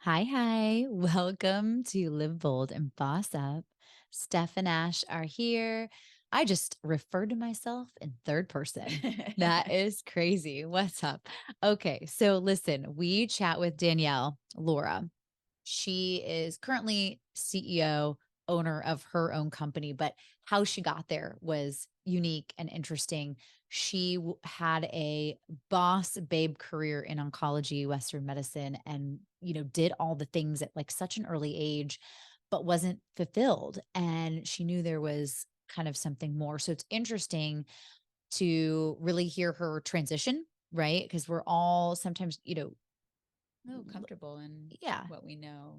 Hi, hi. Welcome to Live Bold and Boss Up. Steph and Ash are here. I just referred to myself in third person. That is crazy. What's up? Okay, so listen, we chat with Danielle Laura. She is currently CEO, owner of her own company, but how she got there was unique and interesting. She had a boss babe career in oncology, Western medicine, and did all the things at like such an early age, but wasn't fulfilled. And she knew there was kind of something more. So it's interesting to really hear her transition, right? Because we're all sometimes, Oh, comfortable in yeah, what we know.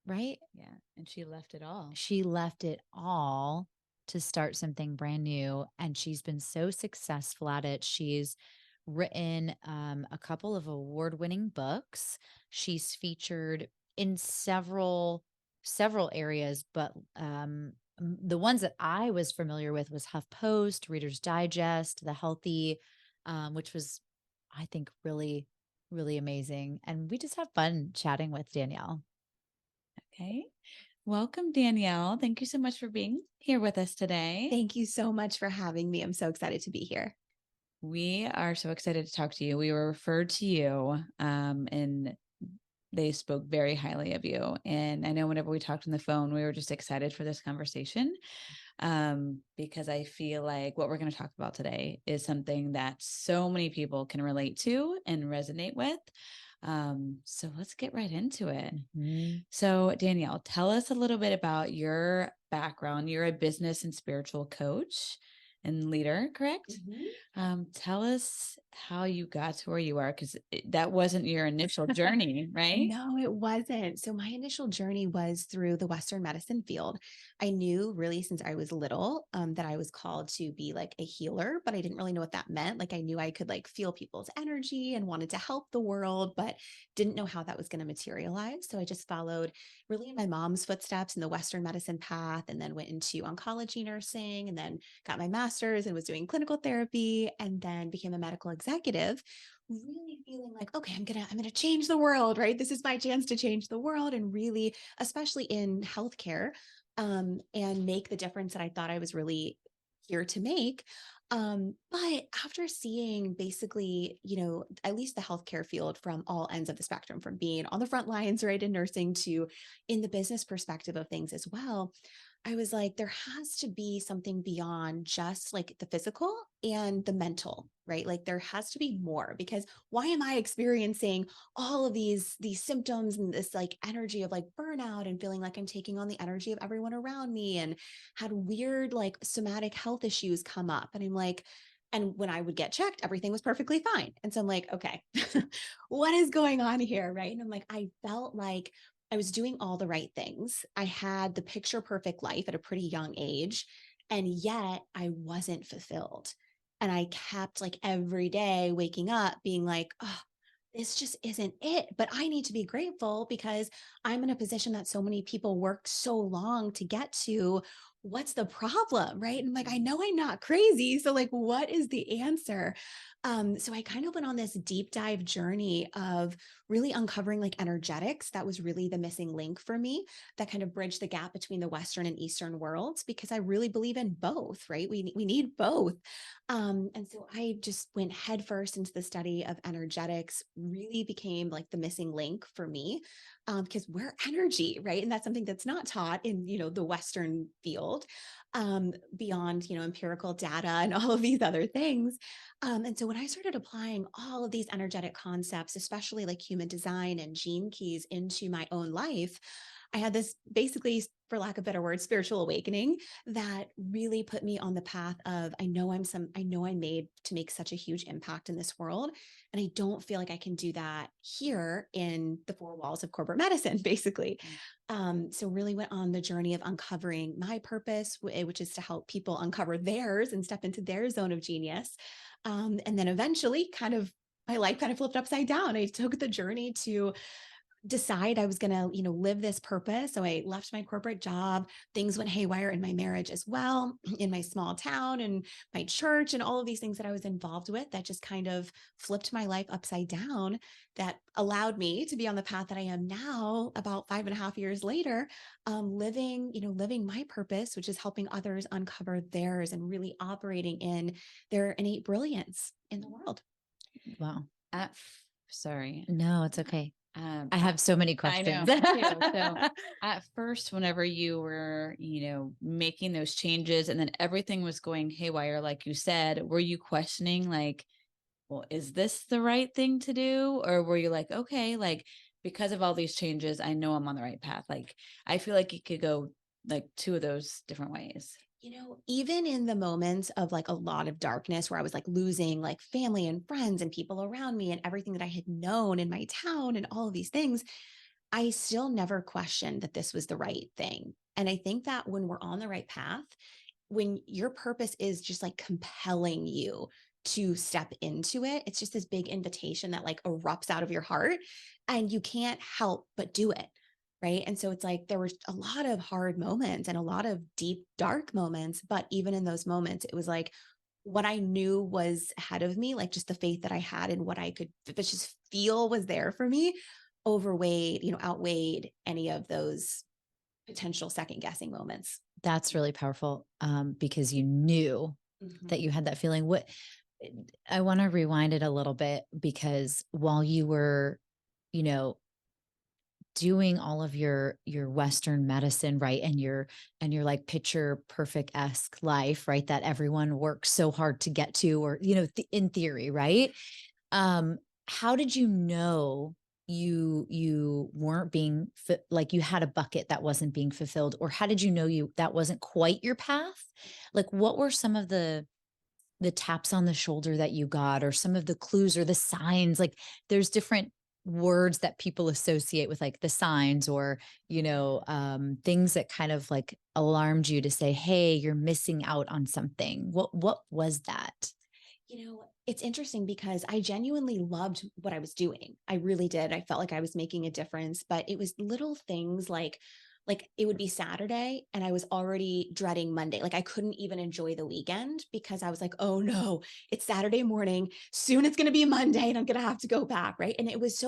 right. Yeah. And she left it all. She left it all to start something brand new, and she's been so successful at it. She's written a couple of award-winning books. She's featured in several areas, but the ones that I was familiar with was HuffPost, Reader's Digest, The Healthy, which was, I think, really, really amazing. And we just have fun chatting with Danielle. Okay. Welcome, Danielle. Thank you so much for being here with us today. Thank you so much for having me. I'm so excited to be here. We are so excited to talk to you. We were referred to you, and they spoke very highly of you. And I know whenever we talked on the phone, we were just excited for this conversation, because I feel like what we're going to talk about today is something that so many people can relate to and resonate with. So let's get right into it. Mhm. So, Danielle, tell us a little bit about your background. You're a business and spiritual coach and leader, correct? Tell us how you got to where you are, because that wasn't your initial journey, right? No, it wasn't. So my initial journey was through the Western medicine field. I knew really since I was little that I was called to be like a healer, but I didn't really know what that meant. Like I knew I could like feel people's energy and wanted to help the world, but didn't know how that was going to materialize. So I just followed really in my mom's footsteps in the Western medicine path and then went into oncology nursing and then got my master's and was doing clinical therapy and then became a medical executive, really feeling like, okay, I'm gonna change the world, right? This is my chance to change the world and really, especially in healthcare, and make the difference that I thought I was really here to make. But after seeing basically, at least the healthcare field from all ends of the spectrum, from being on the front lines, right, in nursing to in the business perspective of things as well, I was like, there has to be something beyond just like the physical and the mental, right? Like there has to be more because why am I experiencing all of these symptoms and this like energy of like burnout and feeling like I'm taking on the energy of everyone around me and had weird like somatic health issues come up. And I'm like, and when I would get checked, everything was perfectly fine. And so I'm like, okay, what is going on here? Right. And I'm like, I felt like I was doing all the right things. I had the picture perfect life at a pretty young age, and yet I wasn't fulfilled. And I kept like every day waking up being like, oh, this just isn't it. But I need to be grateful because I'm in a position that so many people work so long to get to. What's the problem? Right. And I'm like, I know I'm not crazy. So, like, what is the answer? So I kind of went on this deep dive journey of really uncovering like energetics. That was really the missing link for me that kind of bridged the gap between the Western and Eastern worlds because I really believe in both, right? We need both. And so I just went headfirst into the study of energetics, really became like the missing link for me, because we're energy, right? And that's something that's not taught in, the Western field, beyond, empirical data and all of these other things. And so when I started applying all of these energetic concepts, especially like human design and gene keys into my own life, I had this basically, for lack of better words, spiritual awakening that really put me on the path of I know I'm made to make such a huge impact in this world. And I don't feel like I can do that here in the four walls of corporate medicine, basically. So really went on the journey of uncovering my purpose, which is to help people uncover theirs and step into their zone of genius. And then eventually my life kind of flipped upside down. I took the journey to decide I was going to, live this purpose. So I left my corporate job. Things went haywire in my marriage as well, in my small town and my church and all of these things that I was involved with that just kind of flipped my life upside down, that allowed me to be on the path that I am now about 5.5 years later, living my purpose, which is helping others uncover theirs and really operating in their innate brilliance in the world. Wow. Sorry. No, it's okay. I have so many questions. I know. Me too. So at first, whenever you were, making those changes and then everything was going haywire, like you said, were you questioning like, well, is this the right thing to do? Or were you like, okay, like because of all these changes, I know I'm on the right path. Like, I feel like it could go like two of those different ways. Even in the moments of like a lot of darkness where I was like losing like family and friends and people around me and everything that I had known in my town and all of these things, I still never questioned that this was the right thing. And I think that when we're on the right path, when your purpose is just like compelling you to step into it, it's just this big invitation that like erupts out of your heart and you can't help but do it. Right. And so it's like there were a lot of hard moments and a lot of deep, dark moments. But even in those moments, it was like what I knew was ahead of me, like just the faith that I had and what I could just feel was there for me, outweighed any of those potential second guessing moments. That's really powerful, because you knew that you had that feeling. I want to rewind it a little bit, because while you were, doing all of your Western medicine, right, and your like picture perfect-esque life, right, that everyone works so hard to get to, or in theory, right? How did you know you weren't being like you had a bucket that wasn't being fulfilled, or how did you know that wasn't quite your path? Like, what were some of the taps on the shoulder that you got, or some of the clues or the signs? Like, there's different words that people associate with like the signs, or things that kind of like alarmed you to say, hey, you're missing out on something. What was that? It's interesting because I genuinely loved what I was doing. I really did. I felt like I was making a difference, but it was little things like it would be Saturday and I was already dreading Monday. Like I couldn't even enjoy the weekend because I was like, oh no, it's Saturday morning. Soon it's going to be Monday and I'm going to have to go back. Right. And it was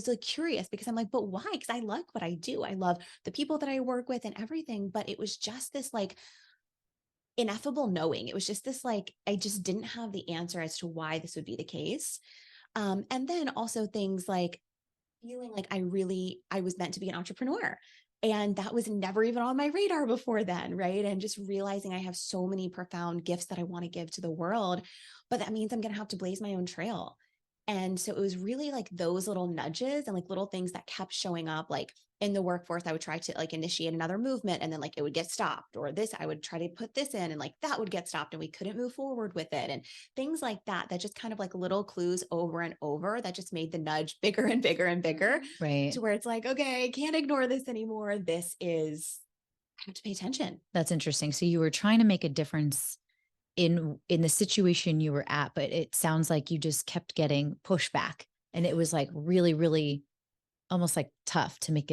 like curious because I'm like, but why? Because I like what I do. I love the people that I work with and everything. But it was just this like ineffable knowing. It was just this like, I just didn't have the answer as to why this would be the case. And then also things like feeling like I was meant to be an entrepreneur. And that was never even on my radar before then, right? And just realizing I have so many profound gifts that I want to give to the world, but that means I'm going to have to blaze my own trail. And so it was really like those little nudges and like little things that kept showing up. Like in the workforce, I would try to like initiate another movement and then like it would get stopped, or this, I would try to put this in and like that would get stopped and we couldn't move forward with it. And things like that, that just kind of like little clues over and over that just made the nudge bigger and bigger and bigger, Right. to where it's like, okay, I can't ignore this anymore. I have to pay attention. That's interesting. So you were trying to make a difference in the situation you were at, but it sounds like you just kept getting pushback, and it was like really, really almost like tough to make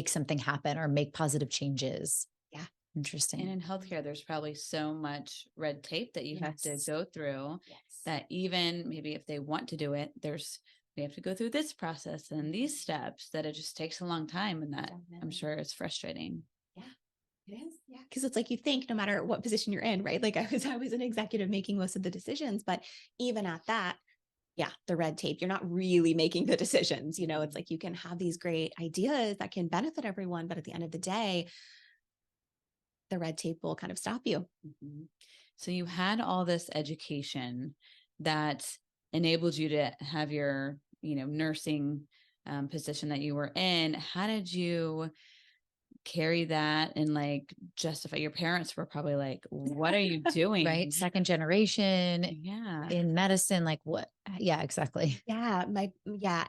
something happen or make positive changes. Yeah. Interesting. And in healthcare, there's probably so much red tape that you have to go through that even maybe if they want to do it, we have to go through this process and these steps, that it just takes a long time. And that I'm sure is frustrating. It is. Yeah. Cause it's like, you think no matter what position you're in, right? Like I was an executive making most of the decisions, but even at that, the red tape, you're not really making the decisions. It's like, you can have these great ideas that can benefit everyone, but at the end of the day, the red tape will kind of stop you. Mm-hmm. So you had all this education that enabled you to have your, nursing position that you were in. How did you carry that and like justify? Your parents were probably like, what are you doing? Right. Second generation in medicine. Like what? Yeah, exactly. Yeah.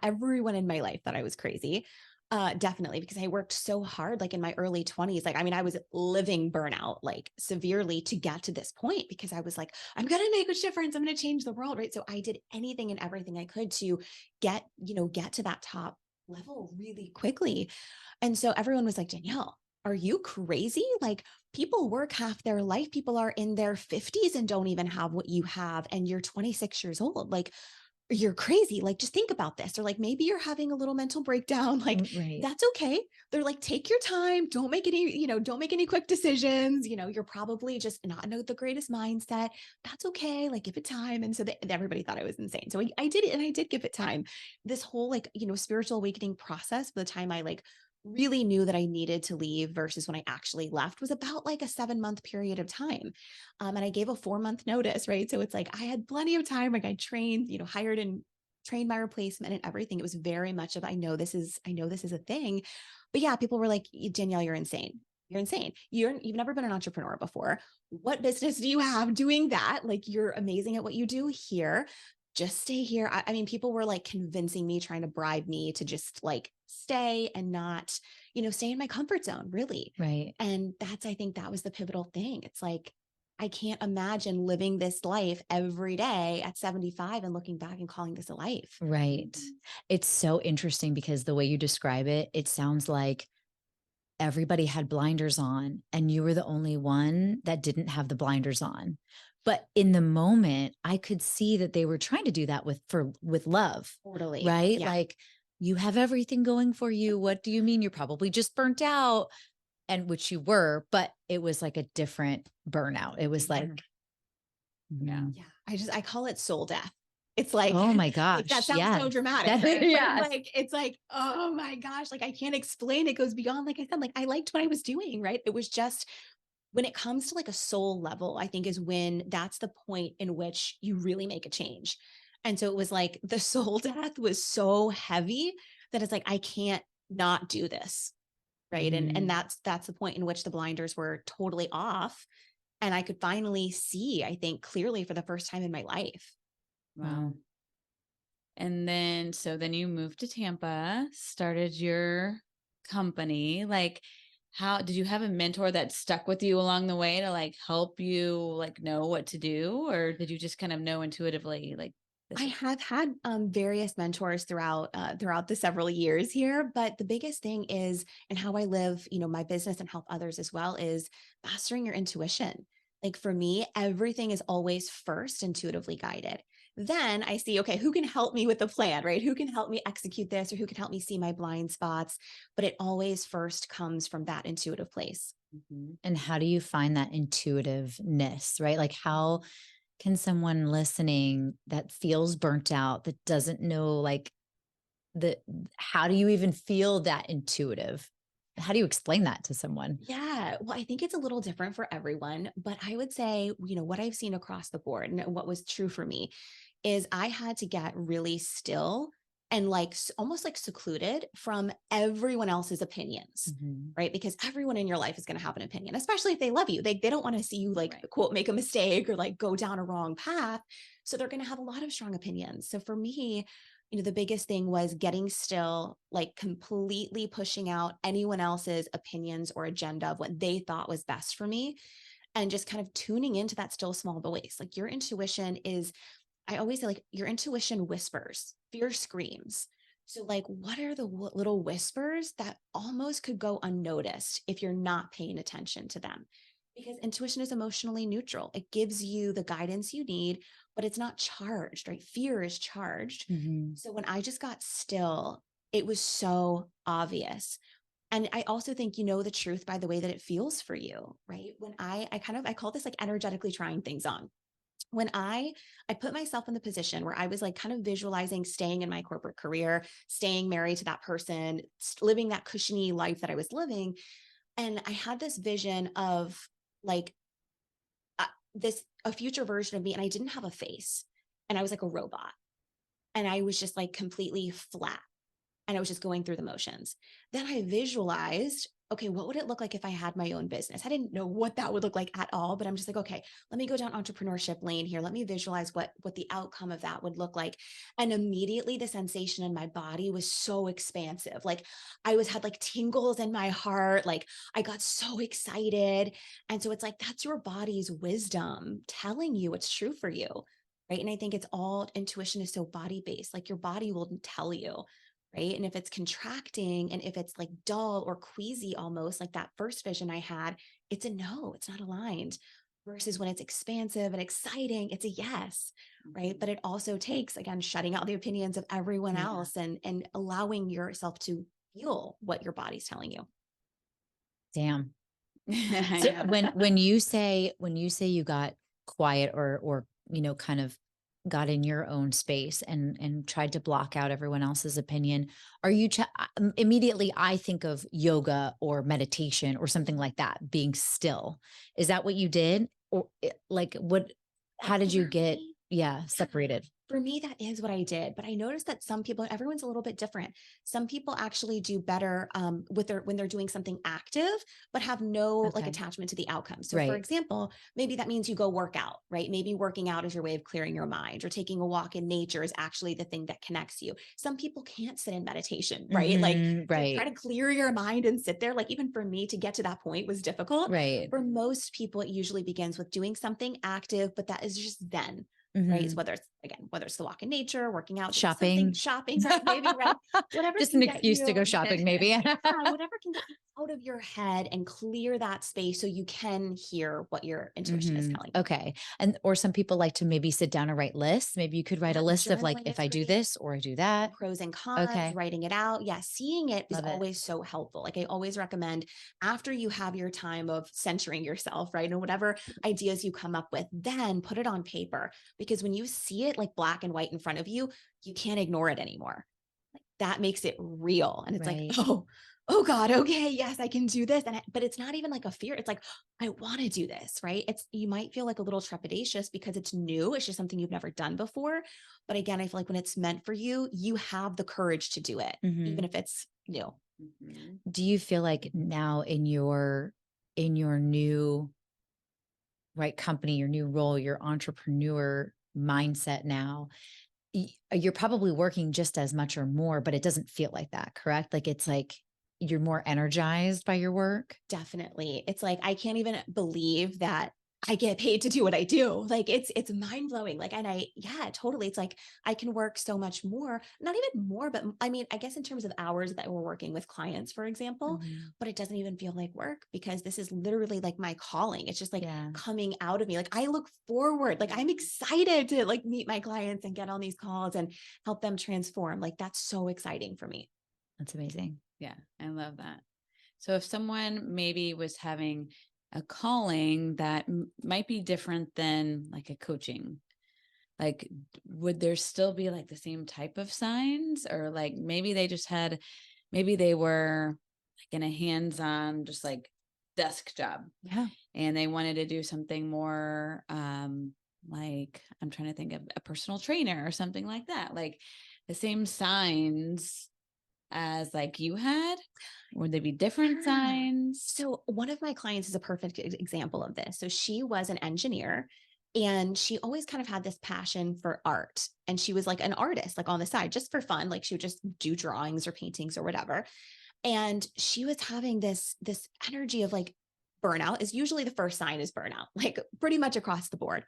Everyone in my life thought I was crazy. Definitely, because I worked so hard, like in my early 20s. Like, I mean, I was living burnout like severely to get to this point because I was like, I'm going to make a difference. I'm going to change the world. Right. So I did anything and everything I could to get to that top level really quickly. And so everyone was like, Danielle, are you crazy? Like, people work half their life. People are in their 50s and don't even have what you have. And you're 26 years old. Like, you're crazy. Like, just think about this. Or like, maybe you're having a little mental breakdown. Like, Right. that's okay. They're like, take your time. Don't make any quick decisions. You're probably just not in the greatest mindset. That's okay. Like, give it time. And so everybody thought I was insane. So I did it, and I did give it time. This whole spiritual awakening process, by the time I really knew that I needed to leave versus when I actually left, was about like a 7-month period of time. And I gave a 4-month notice, right? So it's like I had plenty of time. Like, I trained, hired and trained my replacement and everything. It was very much of, I know this is a thing. But yeah, people were like, Danielle, you're insane. You're insane. You've never been an entrepreneur before. What business do you have doing that? Like, you're amazing at what you do here. Just stay here. I mean, people were like convincing me, trying to bribe me to just like stay and not, stay in my comfort zone, really. Right. And I think that was the pivotal thing. It's like, I can't imagine living this life every day at 75 and looking back and calling this a life. Right. It's so interesting because the way you describe it, it sounds like everybody had blinders on and you were the only one that didn't have the blinders on. But in the moment, I could see that they were trying to do that with love, Totally. right? Yeah. Like, you have everything going for you. What do you mean? You're probably just burnt out, and which you were, but it was like a different burnout. It was like, Yeah. Yeah. I call it soul death. It's like, oh my like, gosh, that sounds so yes. dramatic. That- But yes. it's like, oh my gosh, like I can't explain. It goes beyond, like I said, like I liked what I was doing, right? It was just, when it comes to like a soul level, I think is when that's the point in which you really make a change. And so it was like the soul death was so heavy that it's like, I can't not do this. Right. And that's the point in which the blinders were totally off. And I could finally see, I think, clearly for the first time in my life. Wow. And then, so then you moved to Tampa, started your company. Like, how did you have a mentor that stuck with you along the way to like help you like know what to do? Or did you just kind of know intuitively like this? I have had various mentors throughout the several years here, but the biggest thing is, and how I live, my business and help others as well, is mastering your intuition. Like, for me, everything is always first intuitively guided. Then I see, okay, who can help me with the plan, right? Who can help me execute this, or who can help me see my blind spots? But it always first comes from that intuitive place. And how do you find that intuitiveness, right? Like, how can someone listening that feels burnt out, that doesn't know, like, how do you even feel that intuitive? How do you explain that to someone? Yeah, well, I think it's a little different for everyone, but I would say, what I've seen across the board and what was true for me is I had to get really still and like almost like secluded from everyone else's opinions, right? Because everyone in your life is going to have an opinion, especially if they love you. They don't want to see you like, quote, make a mistake or like go down a wrong path. So they're going to have a lot of strong opinions. So for me, the biggest thing was getting still, like completely pushing out anyone else's opinions or agenda of what they thought was best for me, and just kind of tuning into that still small voice. Like, your intuition is, I always say, like, your intuition whispers, fear screams. So like, what are the little whispers that almost could go unnoticed if you're not paying attention to them? Because intuition is emotionally neutral. It gives you the guidance you need, but it's not charged, right? Fear is charged. So when I just got still, it was so obvious. And I also think you know the truth by the way that it feels for you, right? When I call this like energetically trying things on. When I put myself in the position where I was like kind of visualizing staying in my corporate career, staying married to that person, living that cushiony life that I was living. And I had this vision of like a future version of me, and I didn't have a face, and I was like a robot, and I was just like completely flat, and I was just going through the motions. Then I visualized okay, what would it look like if I had my own business? I didn't know what that would look like at all, but I'm just like, okay, let me go down entrepreneurship lane here. Let me visualize what the outcome of that would look like. And immediately the sensation in my body was so expansive. Like had like tingles in my heart. Like I got so excited. And so it's like, that's your body's wisdom telling you what's true for you. Right. And I think it's all intuition is so body based. Like your body will tell you. Right. And if it's contracting and if it's like dull or queasy, almost like that first vision I had, it's a no, it's not aligned. Versus when it's expansive and exciting, it's a yes. Right. But it also takes, again, shutting out the opinions of everyone else and allowing yourself to feel what your body's telling you. Damn. So when you say you got quiet or kind of got in your own space and tried to block out everyone else's opinion, are you immediately I think of yoga or meditation or something like that, being still. Is that what you did? Or like how did you get separated? For me, that is what I did. But I noticed that some people, everyone's a little bit different. Some people actually do better when they're doing something active, but have no like attachment to the outcome. So for example, maybe that means you go work out, right? Maybe working out is your way of clearing your mind, or taking a walk in nature is actually the thing that connects you. Some people can't sit in meditation, right? Try to clear your mind and sit there. Like even for me to get to that point was difficult. Right. For most people, it usually begins with doing something active, but that is just then. Right. So whether it's the walk in nature, working out, shopping, right? Maybe, right? Whatever. Just an excuse to go shopping, maybe. Whatever can get you out of your head and clear that space so you can hear what your intuition is telling you. Okay. Or some people like to maybe sit down and write lists. Maybe you could write a list of like, if I do this or I do that. Pros and cons, writing it out. Yeah. Seeing it is always so helpful. Like I always recommend after you have your time of centering yourself, right? And whatever ideas you come up with, then put it on paper, because when you see it like black and white in front of you, you can't ignore it anymore. Like, that makes it real. And it's like, oh God, okay, yes, I can do this. But it's not even like a fear. It's like, I want to do this, right? You might feel like a little trepidatious because it's new. It's just something you've never done before. But again, I feel like when it's meant for you, you have the courage to do it, even if it's new. Do you feel like now in your new company, your new role, your entrepreneur mindset now, you're probably working just as much or more, but it doesn't feel like that, correct? Like it's like you're more energized by your work? Definitely. It's like, I can't even believe that I get paid to do what I do. Like it's mind blowing. Like, and totally. It's like, I can work so much more, not even more, but I mean, I guess in terms of hours that we're working with clients, for example, but it doesn't even feel like work because this is literally like my calling. It's just like coming out of me. Like I look forward, like I'm excited to like meet my clients and get on these calls and help them transform. Like that's so exciting for me. That's amazing. Yeah. I love that. So if someone maybe was having a calling that might be different than like a coaching, like would there still be like the same type of signs, or like maybe they were like in a hands-on just like desk job, and they wanted to do something more like, I'm trying to think of a personal trainer or something like that, like the same signs as like you had? Would they be different signs? So one of my clients is a perfect example of this. So she was an engineer and she always kind of had this passion for art. And she was like an artist, like on the side, just for fun. Like she would just do drawings or paintings or whatever. And she was having this energy of like burnout. Is usually the first sign is burnout, like pretty much across the board.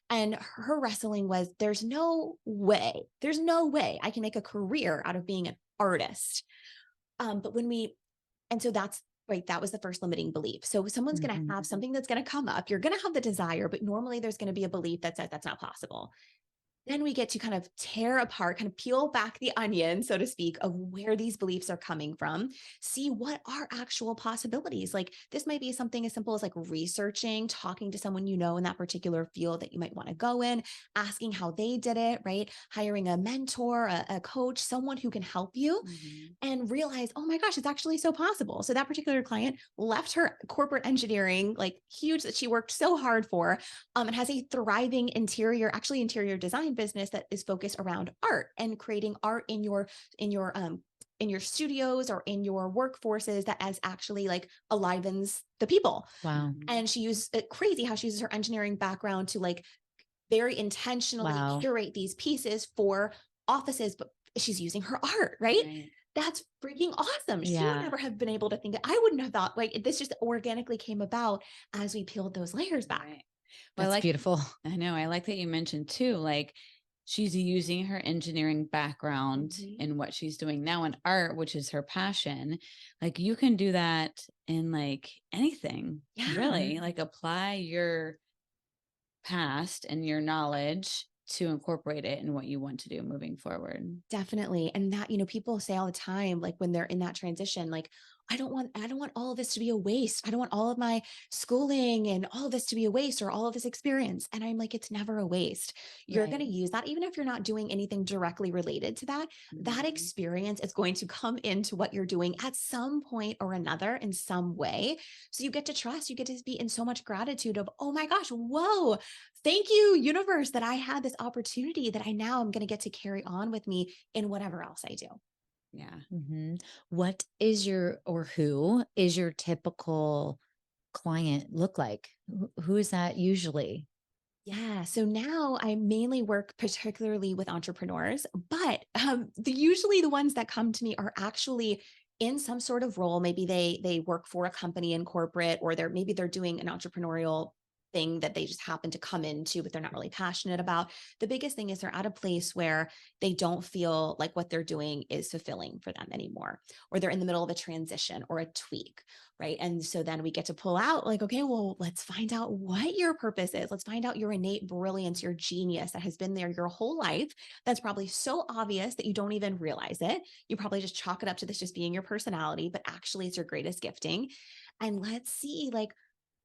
And her wrestling was, there's no way I can make a career out of being an artist. And so that's right. That was the first limiting belief. So someone's going to have something that's going to come up. You're going to have the desire, but normally there's going to be a belief that says that's not possible. Then we get to kind of tear apart, kind of peel back the onion, so to speak, of where these beliefs are coming from, see what are actual possibilities. Like this might be something as simple as like researching, talking to someone you know in that particular field that you might want to go in, asking how they did it, right? Hiring a mentor, a coach, someone who can help you and realize, oh my gosh, it's actually so possible. So that particular client left her corporate engineering, like huge, that she worked so hard for, and has a thriving interior design business that is focused around art and creating art in your in your studios or in your workforces that as actually like alivens the people. Wow. And she used crazy how she uses her engineering background to like very intentionally Wow. curate these pieces for offices, but she's using her art, right? That's freaking awesome. She would Yeah. never have been able to think I wouldn't have thought like this just organically came about as we peeled those layers back. Right. Well, that's beautiful. I know. I like that you mentioned too, like she's using her engineering background in what she's doing now in art, which is her passion. Like you can do that in like anything, really. Like apply your past and your knowledge to incorporate it in what you want to do moving forward. Definitely. And that, you know, people say all the time, like when they're in that transition, like, I don't want all of this to be a waste. I don't want all of my schooling and all of this to be a waste or all of this experience. And I'm like, it's never a waste. You're going to use that, even if you're not doing anything directly related to that, that experience is going to come into what you're doing at some point or another in some way. So you get to trust, you get to be in so much gratitude of, oh my gosh, whoa, thank you, universe, that I had this opportunity that I now am going to get to carry on with me in whatever else I do. Yeah. What is who is your typical client look like? Who is that usually? Yeah. So now I mainly work particularly with entrepreneurs, but usually the ones that come to me are actually in some sort of role. Maybe they work for a company in corporate, or maybe they're doing an entrepreneurial thing that they just happen to come into, but they're not really passionate about. The biggest thing is they're at a place where they don't feel like what they're doing is fulfilling for them anymore, or they're in the middle of a transition or a tweak. Right. And so then we get to pull out like, okay, well, let's find out what your purpose is. Let's find out your innate brilliance, your genius that has been there your whole life. That's probably so obvious that you don't even realize it. You probably just chalk it up to this just being your personality, but actually it's your greatest gifting. And let's see like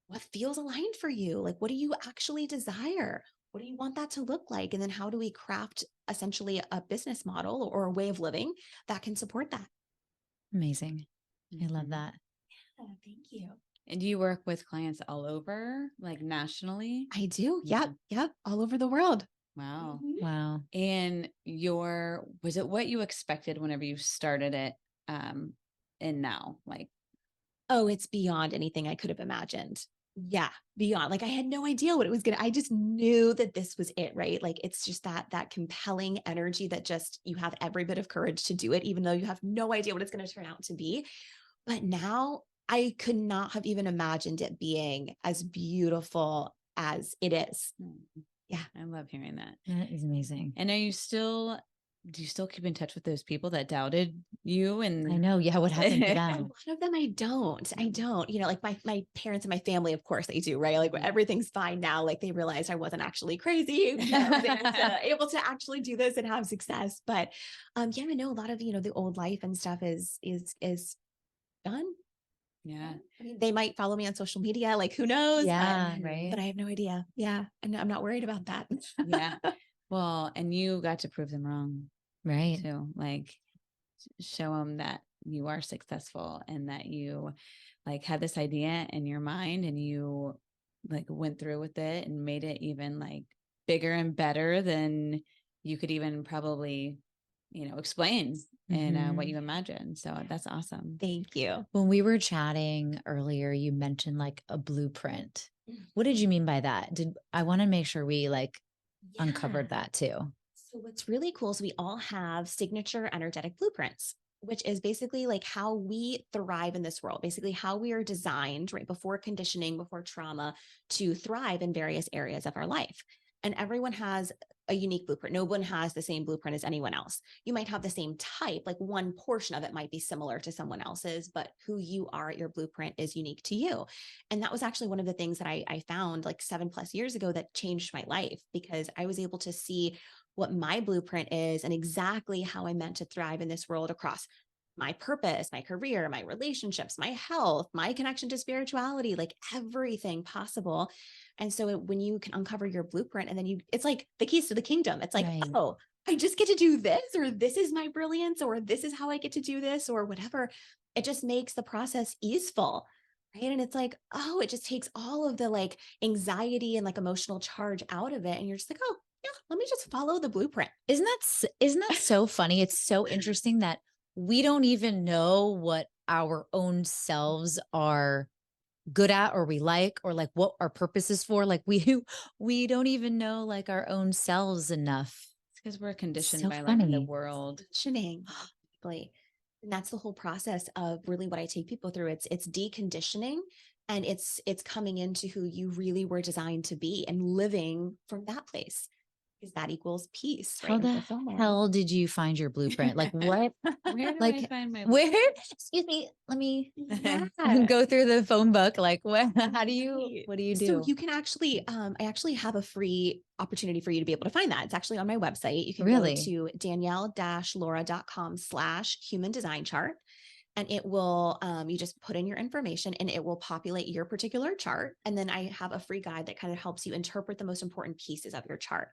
what feels aligned for you. Like, what do you actually desire? What do you want that to look like? And then how do we craft essentially a business model or a way of living that can support that? Amazing. I love that. Thank you. And do you work with clients all over, like nationally? I do. Yep. All over the world. Wow. Wow. And was it what you expected whenever you started it? And now, like, oh, it's beyond anything I could have imagined. Yeah, beyond. Like I had no idea what it was I just knew that this was it, right? Like it's just that compelling energy that just you have every bit of courage to do it, even though you have no idea what it's going to turn out to be. But now I could not have even imagined it being as beautiful as it is. Yeah. I love hearing that. That is amazing. And do you still keep in touch with those people that doubted you? And I know. Yeah. What happened to a them? lot of them I don't, you know, like my parents and my family, of course they do, right? Like everything's fine now. Like they realized I wasn't actually crazy, able to actually do this and have success. But yeah, I know a lot of, you know, the old life and stuff is done. Yeah. I mean, they might follow me on social media, like who knows? Yeah. But I have no idea. Yeah. And I'm not worried about that. Yeah. Well, and you got to prove them wrong. Right. Too. Like show them that you are successful and that you like had this idea in your mind and you like went through with it and made it even like bigger and better than you could even probably, you know, explain in what you imagined. So that's awesome. Thank you. When we were chatting earlier, you mentioned like a blueprint. What did you mean by that? I want to make sure we like uncovered that too. So what's really cool is we all have signature energetic blueprints, which is basically like how we thrive in this world, basically how we are designed right before conditioning, before trauma to thrive in various areas of our life. And everyone has a unique blueprint. No one has the same blueprint as anyone else. You might have the same type, like one portion of it might be similar to someone else's, but who you are at your blueprint is unique to you. And that was actually one of the things that I found like 7+ years ago that changed my life, because I was able to see what my blueprint is and exactly how I'm meant to thrive in this world across my purpose, my career, my relationships, my health, my connection to spirituality, like everything possible. And so when you can uncover your blueprint and then it's like the keys to the kingdom. It's like, oh, I just get to do this, or this is my brilliance, or this is how I get to do this, or whatever. It just makes the process easeful. Right. And it's like, oh, it just takes all of the like anxiety and like emotional charge out of it. And you're just like, oh, yeah, let me just follow the blueprint. Isn't that so funny? It's so interesting that we don't even know what our own selves are good at, or we like, or like what our purpose is for. Like we don't even know like our own selves enough. It's because we're conditioned So by like the funny. world. Conditioning. Exactly. And that's the whole process of really what I take people through. It's deconditioning, and it's coming into who you really were designed to be and living from that place, because that equals peace, How right? And the fulfillment. hell did you find your blueprint? Like what? Where do I Like find my where? Excuse me. Let me Yeah. go through the phone book. Like what? How do you? What do you do? So you can actually, I actually have a free opportunity for you to be able to find that. It's actually on my website. You can Really? go to danielle-laura.com/human design chart. And it will, you just put in your information and it will populate your particular chart. And then I have a free guide that kind of helps you interpret the most important pieces of your chart.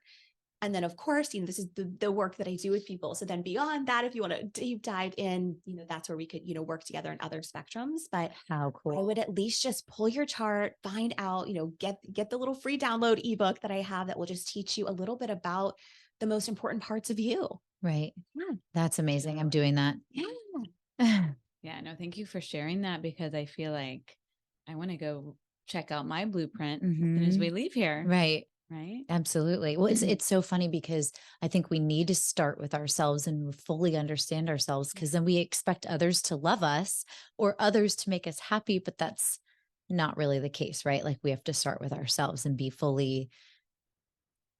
And then, of course, this is the work that I do with people. So then beyond that, if you want to deep dive in, that's where we could, work together in other spectrums. But How cool. I would at least just pull your chart, find out, get the little free download ebook that I have that will just teach you a little bit about the most important parts of you. Right. Yeah. That's amazing. I'm doing that. Yeah. Yeah, no, thank you for sharing that, because I feel like I want to go check out my blueprint as soon as we leave here. Right. Right. Absolutely. Well, it's so funny because I think we need to start with ourselves and fully understand ourselves, because then we expect others to love us or others to make us happy, but that's not really the case, right? Like we have to start with ourselves and be fully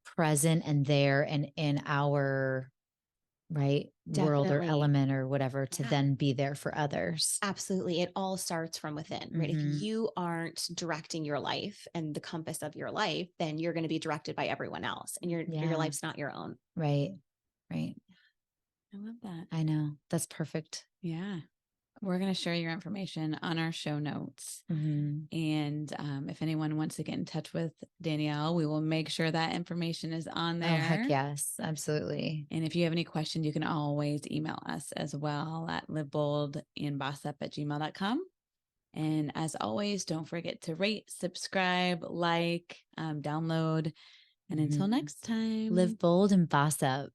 present and there and in our world or Definitely. element or whatever to Yeah. then be there for others. Absolutely. It all starts from within, right? Mhm. If you aren't directing your life and the compass of your life, then you're going to be directed by everyone else, and your Yeah. life's not your own. Right. Right. I love that. I know. That's perfect. Yeah. We're going to share your information on our show notes. Mhm. And if anyone wants to get in touch with Danielle, we will make sure that information is on there. Oh, heck yes. Absolutely. And if you have any questions, you can always email us as well at liveboldandbossup@gmail.com. And as always, don't forget to rate, subscribe, like, download. And until Mhm. next time, Live bold and boss up.